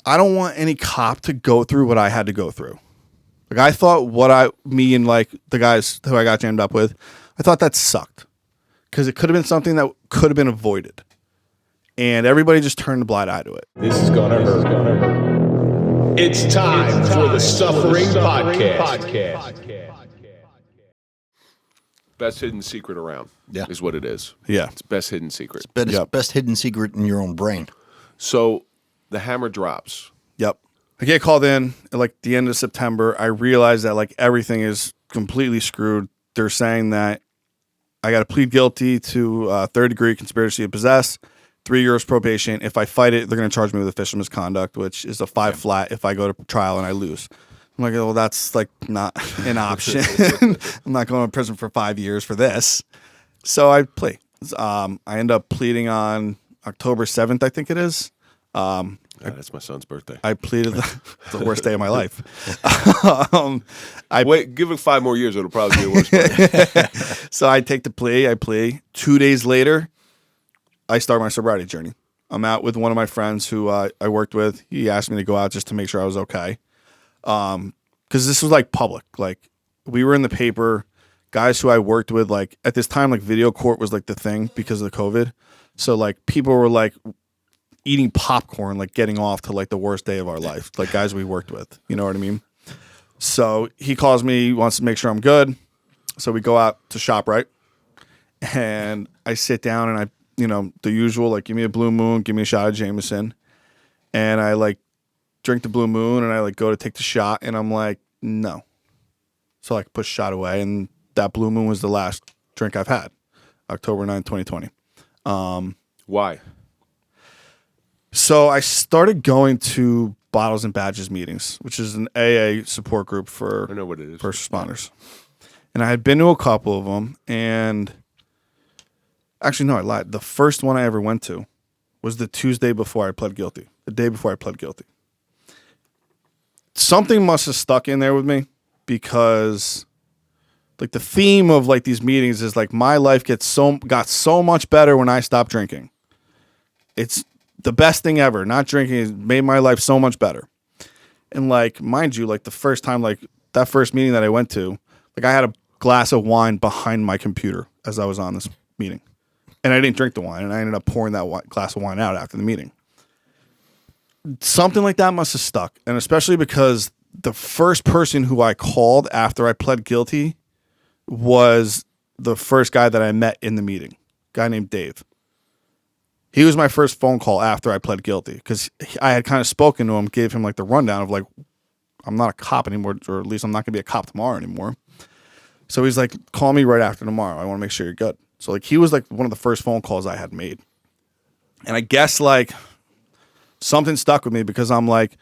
I don't want any cop to go through what I had to go through. Like, I thought me and like the guys who I got jammed up with, I thought that sucked because it could have been something that could have been avoided. And everybody just turned a blind eye to it. This is gonna hurt. It's time for the Suffering Podcast. Best hidden secret around. Yeah. Is what it is. Yeah. It's best hidden secret. Best hidden secret in your own brain. So the hammer drops. Yep. I get called in at like the end of September. I realize that like everything is completely screwed. They're saying that I got to plead guilty to third-degree conspiracy to possess, 3 years probation. If I fight it, they're going to charge me with official misconduct, which is a 5 flat if I go to trial and I lose. I'm like, well, that's like not an option. I'm not going to prison for 5 years for this. So I plea. I end up pleading on October 7th, I think it is. That's my son's birthday. I pleaded the worst day of my life. Wait, give it 5 more years. It'll probably be the worst part. So I take the plea. I plea. 2 days later, I start my sobriety journey. I'm out with one of my friends who I worked with. He asked me to go out just to make sure I was okay. Because this was like public. Like, we were in the paper. Guys who I worked with, like at this time, like video court was like the thing because of the COVID. So like people were like eating popcorn, like getting off to like the worst day of our life. Like guys we worked with, you know what I mean? So he calls me, wants to make sure I'm good. So we go out to ShopRite and I sit down and the usual, like, give me a Blue Moon, give me a shot of Jameson. And I like drink the Blue Moon and I like go to take the shot and I'm like, no. So I like push the shot away and that Blue Moon was the last drink I've had. October 9th, 2020. Why? So I started going to Bottles and Badges meetings, which is an AA support group for I know what it is. first responders. And I had been to a couple of them, and actually, no, I lied. The first one I ever went to was the Tuesday before I pled guilty, the day before I pled guilty. Something must have stuck in there with me because like the theme of like these meetings is like my life got so much better when I stopped drinking. It's the best thing ever. Not drinking has made my life so much better. And like, mind you, like the first time, like that first meeting that I went to, like I had a glass of wine behind my computer as I was on this meeting. And I didn't drink the wine, and I ended up pouring that glass of wine out after the meeting. Something like that must have stuck. And especially because the first person who I called after I pled guilty was the first guy that I met in the meeting, a guy named Dave. He was my first phone call after I pled guilty because I had kind of spoken to him, gave him like the rundown of like, I'm not a cop anymore, or at least I'm not going to be a cop tomorrow anymore. So he's like, call me right after tomorrow. I want to make sure you're good. So like he was like one of the first phone calls I had made. And I guess like something stuck with me because I'm like,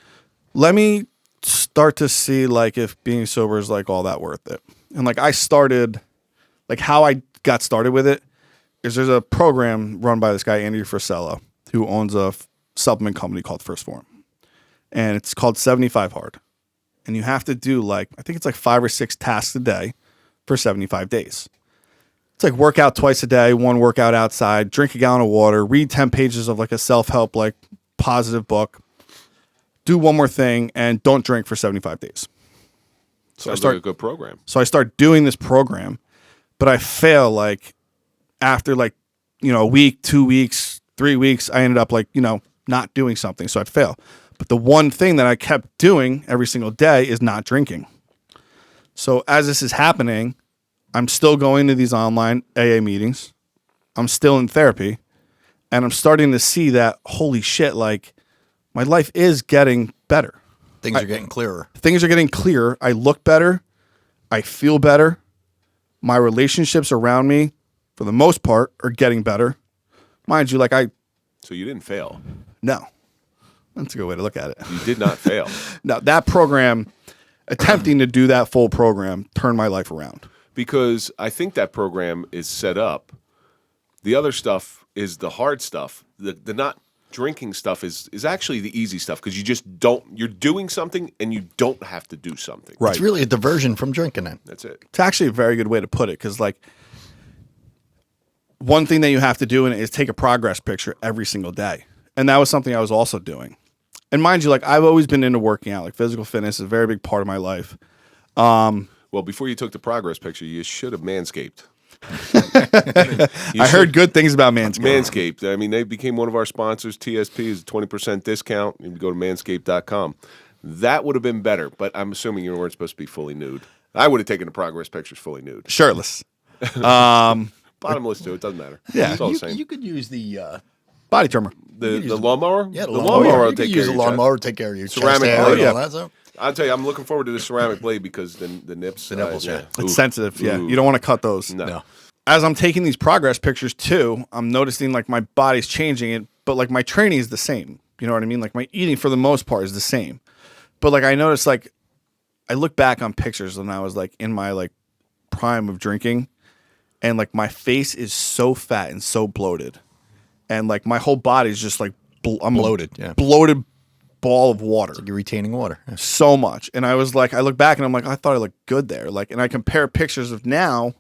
let me start to see like if being sober is like all that worth it. And like I started, like how I got started with it is there's a program run by this guy, Andy Frisella, who owns a supplement company called First Form. And it's called 75 Hard. And you have to do like, I think it's like 5 or 6 tasks a day for 75 days. It's like workout twice a day, 1 workout outside, drink a gallon of water, read 10 pages of like a self-help, like positive book, do one more thing, and don't drink for 75 days. Sounds like a good program. So I start doing this program, but I fail like after like, a week, 2 weeks, 3 weeks, I ended up like, not doing something. So I'd fail. But the one thing that I kept doing every single day is not drinking. So as this is happening, I'm still going to these online AA meetings. I'm still in therapy. And I'm starting to see that, holy shit, like my life is getting better. Things are getting clearer. Things are getting clearer. I look better. I feel better. My relationships around me, for the most part, are getting better. Mind you, like So you didn't fail. no. That's a good way to look at it. You did not fail. No, that program, attempting to do that full program, turned my life around. Because I think that program is set up. The other stuff is the hard stuff. The not drinking stuff is actually the easy stuff because you're doing something and you don't have to do something. Right. It's really a diversion from drinking then. That's it. It's actually a very good way to put it because, like, one thing that you have to do is take a progress picture every single day. And that was something I was also doing. And mind you, like I've always been into working out. Like physical fitness is a very big part of my life. Well, before you took the progress picture, you should have manscaped. I heard good things about Manscaped. Manscaped. I mean, they became one of our sponsors. TSP is a 20% discount. You can go to manscaped.com. That would have been better, but I'm assuming you weren't supposed to be fully nude. I would have taken the progress pictures fully nude. Shirtless. Bottomless, too. It doesn't matter. Yeah. It's all the same. You could use the Body trimmer. The lawnmower? yeah, the lawnmower will You could take use care a of your lawnmower to take care of your Ceramic chest hair blade. and all that stuff. I'll tell you, I'm looking forward to the ceramic blade because the nips. The nipples, yeah. It's Ooh. sensitive. Yeah. Ooh. You don't want to cut those. No. As I'm taking these progress pictures too, I'm noticing like my body's changing it, but like my training is the same. You know what I mean? Like my eating for the most part is the same. But like I noticed like I look back on pictures when I was like in my like prime of drinking and like my face is so fat and so bloated. And like my whole body's just like I'm Bloated, a yeah. bloated ball of water. You're retaining water. Yeah. So much. And I was like, I look back and I'm like, I thought I looked good there. Like, and I compare pictures of now,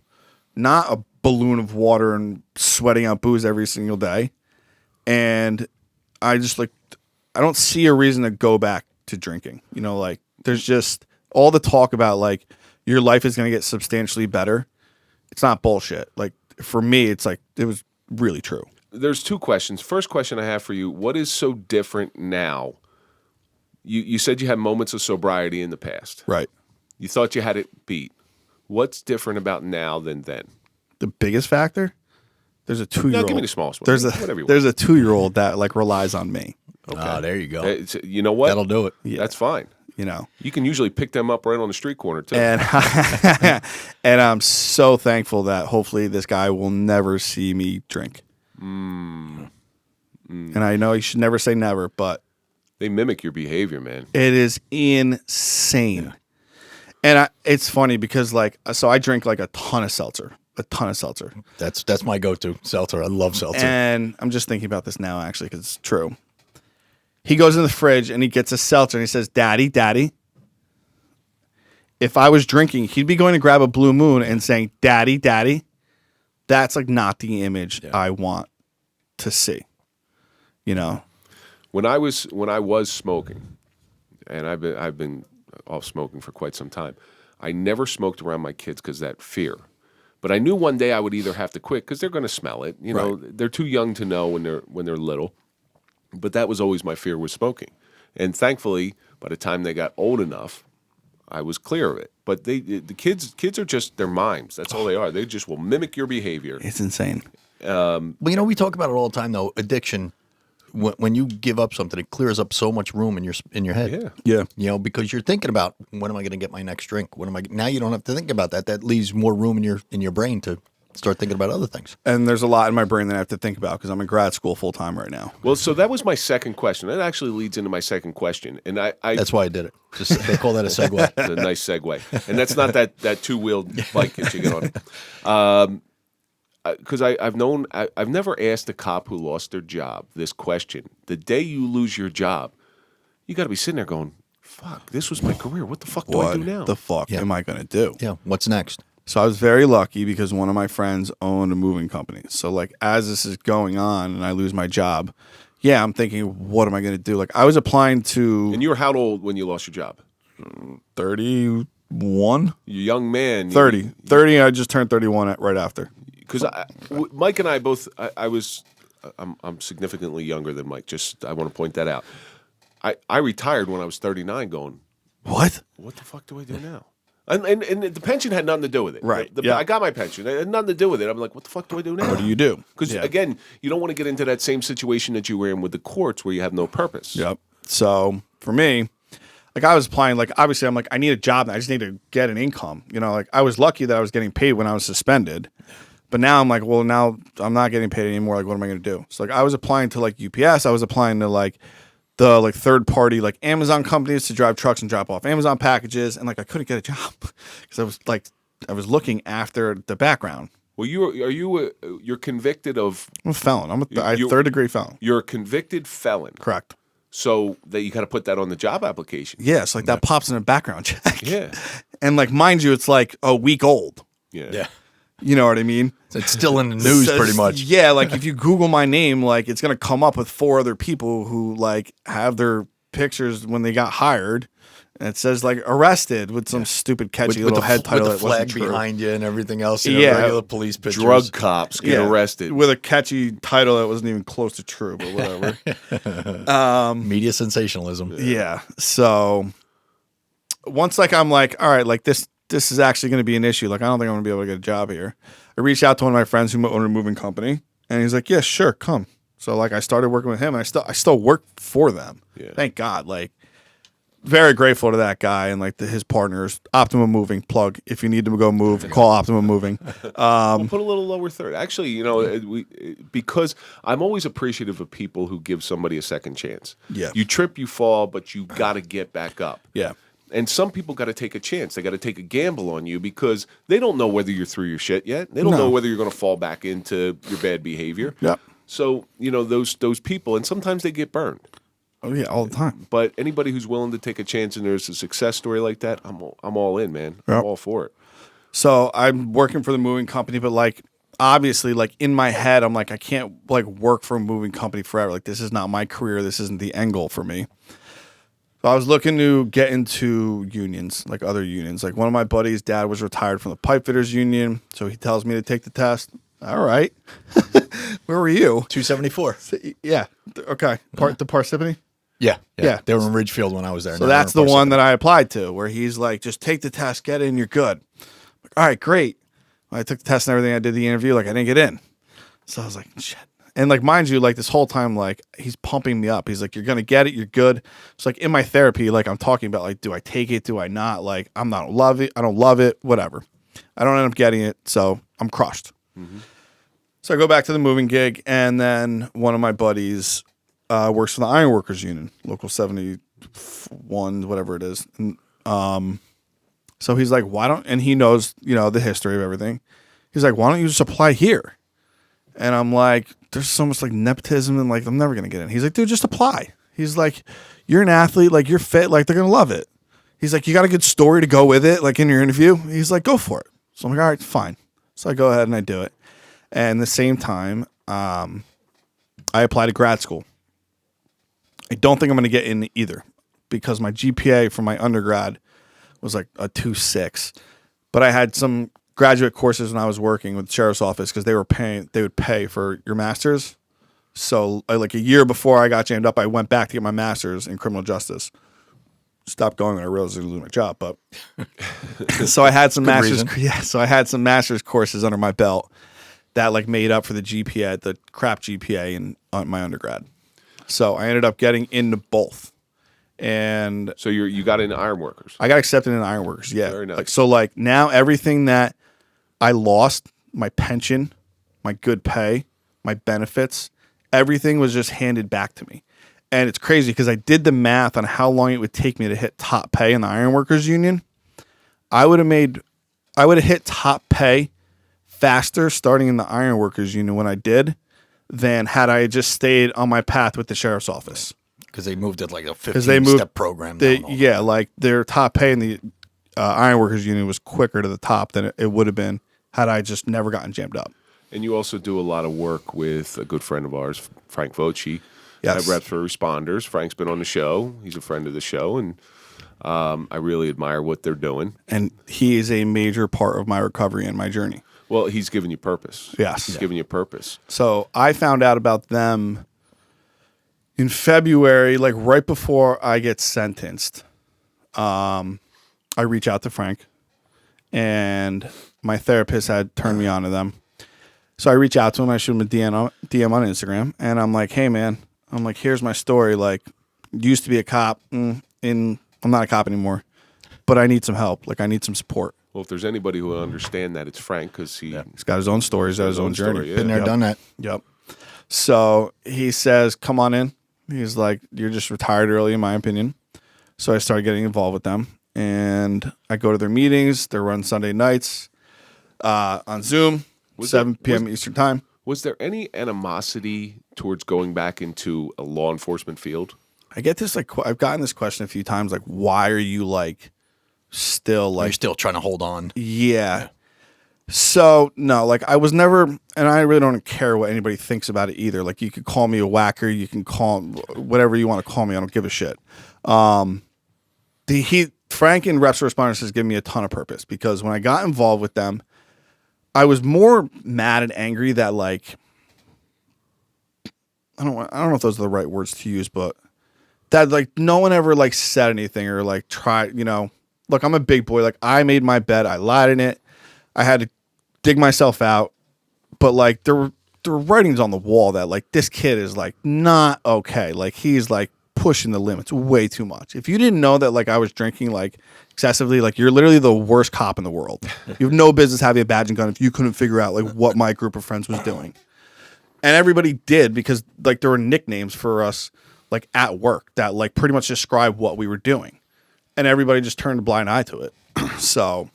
not a balloon of water and sweating out booze every single day. And I just like, I don't see a reason to go back to drinking. You know, like there's just all the talk about like your life is going to get substantially better. It's not bullshit. Like for me, it's like, it was really true. There's two questions. First question I have for you, what is so different now? You said you had moments of sobriety in the past. Right. You thought you had it beat. What's different about now than then? The biggest factor, there's a 2-year-old. No, give me the smallest one. There's Whatever you a 2-year-old that like relies on me. Oh, there you go. You know what? That'll do it. That's fine. You know. You can usually pick them up right on the street corner too. And and I'm so thankful that hopefully this guy will never see me drink. And I know you should never say never, but They mimic your behavior, man. it is insane. And it's funny because like so I drink like a ton of seltzer. That's my go-to seltzer. I love seltzer. And I'm just thinking about this now actually because it's true. He goes in the fridge and he gets a seltzer and he says, Daddy. If I was drinking, he'd be going to grab a Blue Moon and saying, Daddy. That's like not the image I want to see. You know? When I was smoking, and I've been off smoking for quite some time, I never smoked around my kids because that fear. But I knew one day I would either have to quit because they're going to smell it. You know, they're too young to know when they're little. But that was always my fear with smoking. And thankfully, by the time they got old enough, I was clear of it. But the kids are just, they're mimes. That's all they are. They just will mimic your behavior. It's insane. Well, you know, we talk about it all the time, though. Addiction. When you give up something, it clears up so much room in your head. Yeah. Yeah. You know, because you're thinking about when am I going to get my next drink? Now you don't have to think about that. That leaves more room in your brain to start thinking about other things. And there's a lot in my brain that I have to think about because I'm in grad school full time right now. Well, so that was my second question. That actually leads into my second question. And I That's why I did it. They call that a segue. It's a nice segue. And that's not that two-wheeled bike that you get on. Because I've never asked a cop who lost their job this question. The day you lose your job, you got to be sitting there going, fuck, this was my career. What the fuck do I do now? What the fuck am I going to do? Yeah. What's next? So I was very lucky because one of my friends owned a moving company. So like as this is going on and I lose my job, yeah, I'm thinking, what am I going to do? Like I was applying to And you were how old when you lost your job? 31. You're a young man. 30. 30, I just turned 31 right after. Because Mike and I both, I'm significantly younger than Mike. Just I want to point that out. I retired when I was 39 going, What? what the fuck do I do now? And the pension had nothing to do with it. Right, The- yeah. I got my pension. It had nothing to do with it. I'm like, what the fuck do I do now? What do you do? Because, Yeah. again, you don't want to get into that same situation that you were in with the courts where you have no purpose. Yep. So for me, like I was applying, like obviously I'm like, I need a job. I just need to get an income. You know, like I was lucky that I was getting paid when I was suspended. But now I'm like, well, now I'm not getting paid anymore. Like, what am I going to do? So like I was applying to like UPS. I was applying to like the like third party like Amazon companies to drive trucks and drop off Amazon packages. And like I couldn't get a job because I was looking after the background. Well, you're convicted of, I'm a felon. I'm a You- third degree felon. you're a convicted felon. Correct. So that you got to put that on the job application. Yes, like that pops in a background check. Yeah. And like mind you, it's like a week old. Yeah. You know what I mean? It's still in the news So, pretty much. Yeah, like if you Google my name, like it's gonna come up with 4 other people who like have their pictures when they got hired, and it says like arrested with some stupid catchy with little head title with the that wasn't flag true. behind you and everything else. Yeah. Regular police pictures. Drug cops get arrested. with a catchy title that wasn't even close to true, but whatever. Media sensationalism. Yeah. So once like I'm like, all right, like this is actually going to be an issue. Like I don't think I'm going to be able to get a job here. I reached out to one of my friends who owned a moving company, and he's like, yeah, sure, come. So like I started working with him, and I still work for them. Yeah. Thank God. Like very grateful to that guy and like his partners. Optimum Moving plug. If you need to go move, call Optimum Moving. We'll put a little lower third. Actually, you know, because I'm always appreciative of people who give somebody a second chance. Yeah. You trip, you fall, but you got to get back up. Yeah. And some people got to take a chance. They got to take a gamble on you because they don't know whether you're through your shit yet. They don't know whether you're going to fall back into your bad behavior. Yep. So, you know, those people, and sometimes they get burned. Oh yeah, all the time. But anybody who's willing to take a chance and there's a success story like that, I'm all in, man. I'm Yep. all for it. So I'm working for the moving company, but like obviously, like in my head, I'm like I can't like work for a moving company forever. Like this is not my career. This isn't the end goal for me. So I was looking to get into unions, like other unions. Like one of my buddies' dad was retired from the pipe fitters union, so he tells me to take the test. All right. Where were you? 274. Yeah. Okay. The Parsippany? Yeah. Yeah. They were in Ridgefield when I was there. So that's the one that I applied to, where he's like, just take the test, get in, you're good. All right, great. When I took the test and everything, I did the interview, like I didn't get in. So I was like, shit. And like, mind you, like this whole time, like he's pumping me up. He's like, you're going to get it. You're good. So like in my therapy, like I'm talking about like, do I take it? Do I not? Like, I don't love it, whatever. I don't end up getting it. So I'm crushed. Mm-hmm. So I go back to the moving gig, and then one of my buddies works for the Ironworkers Union, Local 71, whatever it is. And, so he's like, and he knows, you know, the history of everything. He's like, why don't you just apply here? And I'm like, there's so much like nepotism and like, I'm never going to get in. He's like, dude, just apply. He's like, you're an athlete, like you're fit, like they're going to love it. He's like, you got a good story to go with it, like in your interview. He's like, go for it. So I'm like, all right, fine. So I go ahead and I do it. And at the same time, I apply to grad school. I don't think I'm going to get in either because my GPA for my undergrad was like a 2.6. But I had some graduate courses when I was working with the sheriff's office because they would pay for your master's. So like a year before I got jammed up, I went back to get my master's in criminal justice. Stopped going when I realized I was losing my job. But so I had some master's. Yeah, so I had some master's courses under my belt that like made up for the GPA, the crap GPA in my undergrad. So I ended up getting into both. And so you got into Ironworkers. I got accepted into Ironworkers. Yeah. Very nice. Like, so like now everything that I lost, my pension, my good pay, my benefits, everything was just handed back to me. And it's crazy because I did the math on how long it would take me to hit top pay in the Ironworkers Union. I would have hit top pay faster starting in the Ironworkers Union when I did than had I just stayed on my path with the sheriff's office. Because they moved it like a 15-step program. Yeah, like their top pay in the Ironworkers Union was quicker to the top than it would have been had I just never gotten jammed up. And you also do a lot of work with a good friend of ours, Frank Voci, yes. at Reps for Responders. Frank's been on the show. He's a friend of the show, and I really admire what they're doing. And he is a major part of my recovery and my journey. Well, he's giving you purpose. Yes. He's giving you purpose. So I found out about them in February, like right before I get sentenced. I reach out to Frank, and my therapist had turned me on to them. So I reach out to him. I shoot him a DM on Instagram, and I'm like, "Hey, man," I'm like, "Here's my story. Like, used to be a cop. I'm not a cop anymore, but I need some help. Like, I need some support." Well, if there's anybody who will understand that, it's Frank because he's got his own stories, got his own journey. Story, yeah. Been there, done that. Yep. So he says, "Come on in." He's like, "You're just retired early, in my opinion." So I started getting involved with them, and I go to their meetings. They're run Sunday nights on Zoom, 7 p.m. Eastern time. Was there any animosity towards going back into a law enforcement field? I get this I've gotten this question a few times, like, why are you like still like You're still trying to hold on. Yeah. So no, like I was never, and I really don't care what anybody thinks about it either. Like you could call me a whacker, you can call whatever you want to call me. I don't give a shit. Frank and Reps for Responders has given me a ton of purpose because when I got involved with them, I was more mad and angry that like I don't know if those are the right words to use, but that like no one ever like said anything or like tried, look, I'm a big boy. Like I made my bed, I lied in it. I had to dig myself out, but like there were writings on the wall that like this kid is like not okay. Like he's like pushing the limits way too much. If you didn't know that like I was drinking like excessively, like you're literally the worst cop in the world. You have no business having a badge and gun if you couldn't figure out like what my group of friends was doing. And everybody did because like there were nicknames for us like at work that like pretty much describe what we were doing. And everybody just turned a blind eye to it. So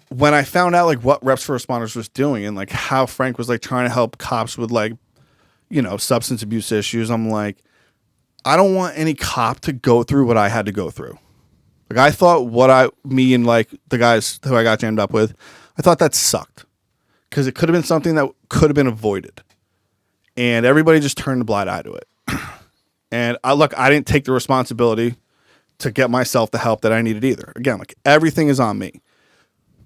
when I found out like what Reps for Responders was doing and like how Frank was like trying to help cops with like, substance abuse issues, I'm like, I don't want any cop to go through what I had to go through. Like I thought me and like the guys who I got jammed up with, I thought that sucked because it could have been something that could have been avoided. And everybody just turned a blind eye to it. And I didn't take the responsibility to get myself the help that I needed either. Again, like everything is on me.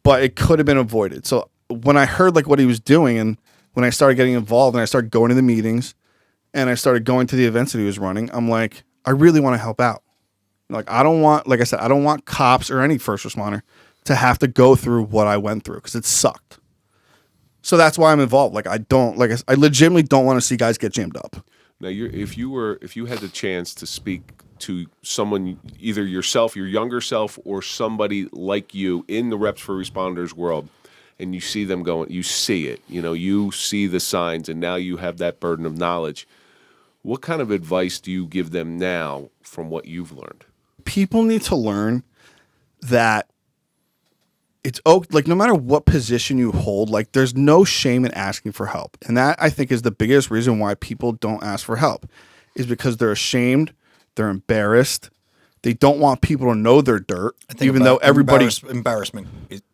But it could have been avoided. So when I heard like what he was doing and when I started getting involved and I started going to the meetings and I started going to the events that he was running, I'm like, I really want to help out. Like I don't want cops or any first responder to have to go through what I went through because it sucked. So that's why I'm involved. Like I legitimately don't want to see guys get jammed up. Now, if you had the chance to speak to someone, either yourself, your younger self, or somebody like you in the Reps for Responders world, and you see them going, you see it, you see the signs, and now you have that burden of knowledge. What kind of advice do you give them now from what you've learned? People need to learn that it's like no matter what position you hold, like there's no shame in asking for help. And that I think is the biggest reason why people don't ask for help is because they're ashamed, they're embarrassed, they don't want people to know their dirt, even though everybody embarrassment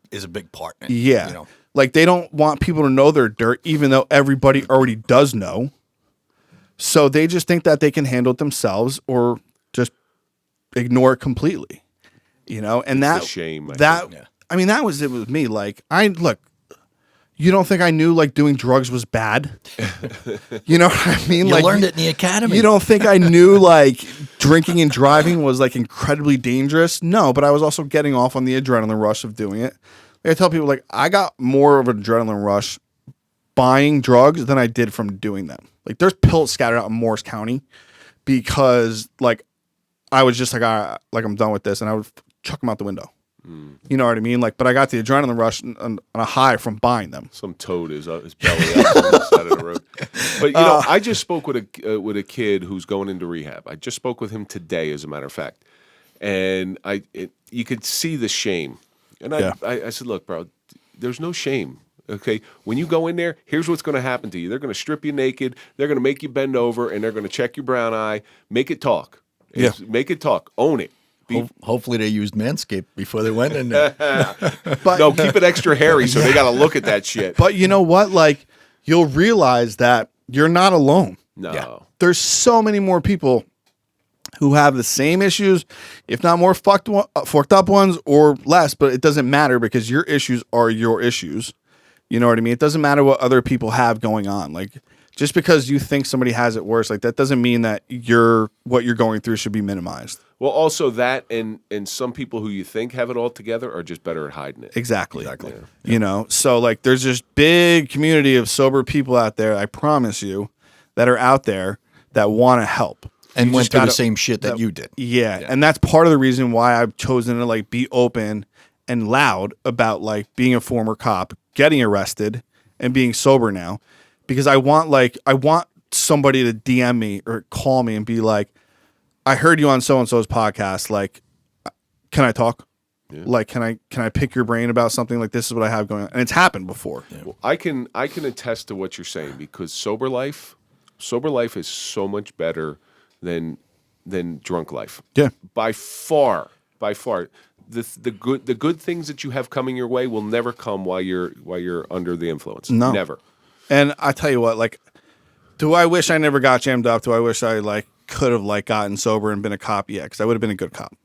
is a big part. Yeah. Like they don't want people to know their dirt, even though everybody already does know. So they just think that they can handle it themselves or just ignore it completely, and It's a shame. I mean, that was it with me. Like, you don't think I knew like doing drugs was bad? You know what I mean? You like, learned it in the academy. You don't think I knew like drinking and driving was like incredibly dangerous? No, but I was also getting off on the adrenaline rush of doing it. Like, I tell people like I got more of an adrenaline rush buying drugs than I did from doing them. Like there's pills scattered out in Morris County because like I was just like, I'm done with this, and I would chuck them out the window. You know what I mean? Like, but I got the adrenaline rush and a high from buying them. Some toad is his belly up on the side of the road. But I just spoke with a kid who's going into rehab. I just spoke with him today, as a matter of fact, and you could see the shame. And I said, look, bro, there's no shame. Okay, when you go in there, here's what's going to happen to you. They're going to strip you naked. They're going to make you bend over, and they're going to check your brown eye. Make it talk. Make it talk. Own it. Hopefully they used Manscaped before they went in there. But no, keep it extra hairy so they got to look at that shit. But you know what? Like, you'll realize that you're not alone. No. Yeah. There's so many more people who have the same issues, if not more fucked up ones or less, but it doesn't matter because your issues are your issues. You know what I mean? It doesn't matter what other people have going on. Like, just because you think somebody has it worse, like that doesn't mean that what you're going through should be minimized. Well, also that and some people who you think have it all together are just better at hiding it. Exactly. Yeah. So like there's this big community of sober people out there, I promise you, that are out there that want to help. And went through the same shit that you did. Yeah. And that's part of the reason why I've chosen to like be open and loud about like being a former cop, getting arrested, and being sober now. Because I want somebody to DM me or call me and be like, I heard you on so-and-so's podcast. Like, can I talk? Yeah. Like, can I pick your brain about something? Like, this is what I have going on. And it's happened before. Yeah. Well, I can attest to what you're saying because sober life is so much better than drunk life. Yeah. By far. the good things that you have coming your way will never come while you're under the influence. No. Never. And I tell you what, like, do I wish I never got jammed up? Do I wish I like could have like gotten sober and been a cop? Yeah, because I would have been a good cop.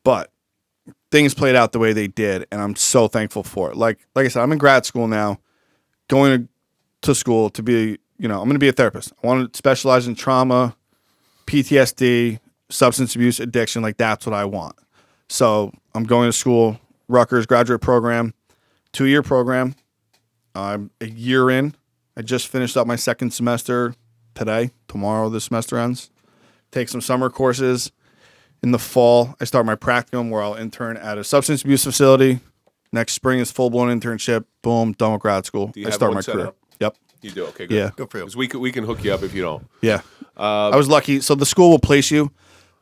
But things played out the way they did, and I'm so thankful for it. Like I said, I'm in grad school now, going to school to be, I'm going to be a therapist. I want to specialize in trauma, PTSD, substance abuse, addiction. Like, that's what I want. So I'm going to school, Rutgers graduate program, 2-year program. I'm a year in. I just finished up my second semester today. Tomorrow the semester ends. Take some summer courses. In the fall, I start my practicum where I'll intern at a substance abuse facility. Next spring is full-blown internship. Boom, done with grad school. Do you I have start one my set career. up? Yep. You do? Okay, good. Yeah. Good for you. 'Cause we can hook you up if you don't. Yeah. I was lucky. So the school will place you,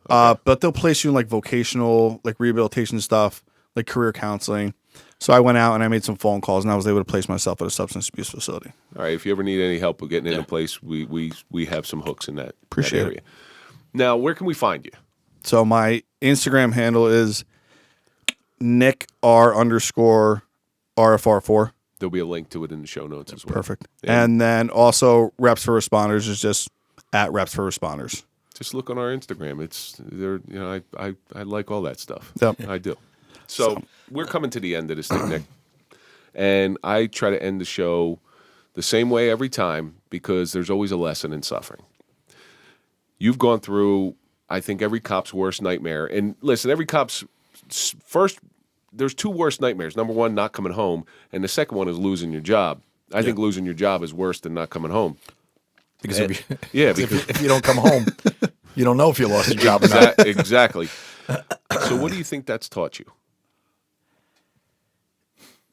but they'll place you in like vocational, like rehabilitation stuff, like career counseling. So I went out and I made some phone calls, and I was able to place myself at a substance abuse facility. All right. If you ever need any help with getting into place, we have some hooks in that Appreciate that area. Now, where can we find you? So my Instagram handle is NickR_RFR4. There'll be a link to it in the show notes as well. Perfect. And then also Reps for Responders is just at Reps for Responders. Just look on our Instagram. It's there. I like all that stuff. Yep. I do. So we're coming to the end of this thing, Nick, and I try to end the show the same way every time because there's always a lesson in suffering. You've gone through, I think, every cop's worst nightmare. And listen, every cop's first, there's 2 worst nightmares. Number 1, not coming home, and the second one is losing your job. I think losing your job is worse than not coming home. Because because if you don't come home, you don't know if you lost your job or not. Exactly. So what do you think that's taught you?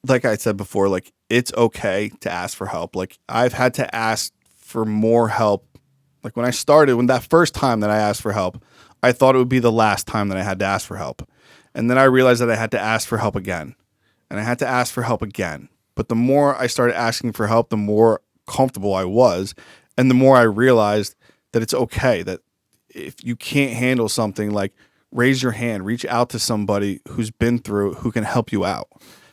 Like I said before, like, it's okay to ask for help. Like, I've had to ask for more help. Like, when that first time that I asked for help, I thought it would be the last time that I had to ask for help. And then I realized that I had to ask for help again. And I had to ask for help again. But the more I started asking for help, the more comfortable I was. And the more I realized that it's okay, that if you can't handle something, like, raise your hand, reach out to somebody who's been through it, who can help you out.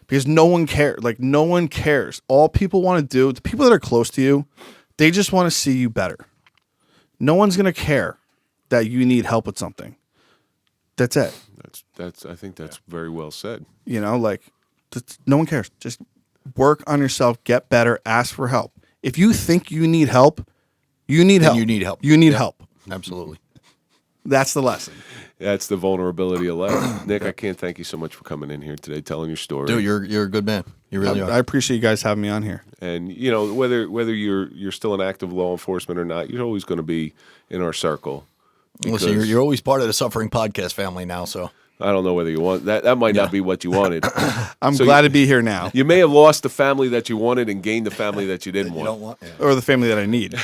Because no one cares. Like, no one cares. All people want to do, the people that are close to you, they just want to see you better. No one's going to care that you need help with something. That's it. I think that's very well said. Like, no one cares. Just work on yourself, get better, ask for help. If you think you need help, you need help. You need help. You need help. Absolutely. That's the lesson. That's the vulnerability of life. Nick, I can't thank you so much for coming in here today, telling your story. Dude, you're a good man. You really are. I appreciate you guys having me on here. And whether you're still an active law enforcement or not, you're always going to be in our circle. Listen, you're always part of the Suffering Podcast family now, so I don't know whether you want that. That might not be what you wanted. I'm glad to be here now. You may have lost the family that you wanted and gained the family that you didn't want. Or the family that I need.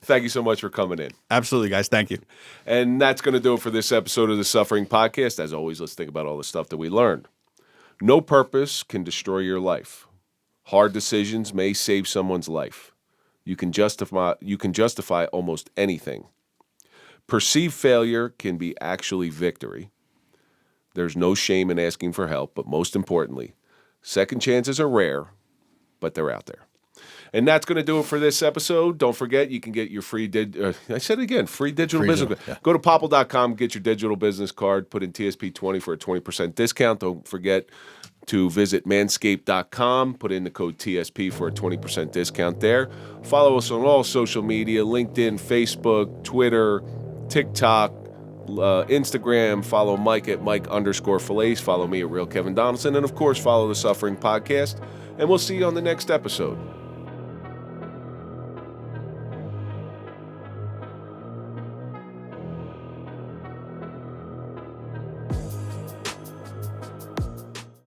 Thank you so much for coming in. Absolutely, guys. Thank you. And that's going to do it for this episode of the Suffering Podcast. As always, let's think about all the stuff that we learned. No purpose can destroy your life. Hard decisions may save someone's life. You can justify almost anything. Perceived failure can be actually victory. There's no shame in asking for help, but most importantly, second chances are rare, but they're out there. And that's going to do it for this episode. Don't forget, you can get your free digital business card. Yeah. Go to popple.com, get your digital business card, put in TSP20 for a 20% discount. Don't forget to visit manscaped.com, put in the code TSP for a 20% discount there. Follow us on all social media, LinkedIn, Facebook, Twitter, TikTok, Instagram. Follow Mike at Mike_Failace. Follow me at Real Kevin Donaldson. And, of course, follow the Suffering Podcast. And we'll see you on the next episode.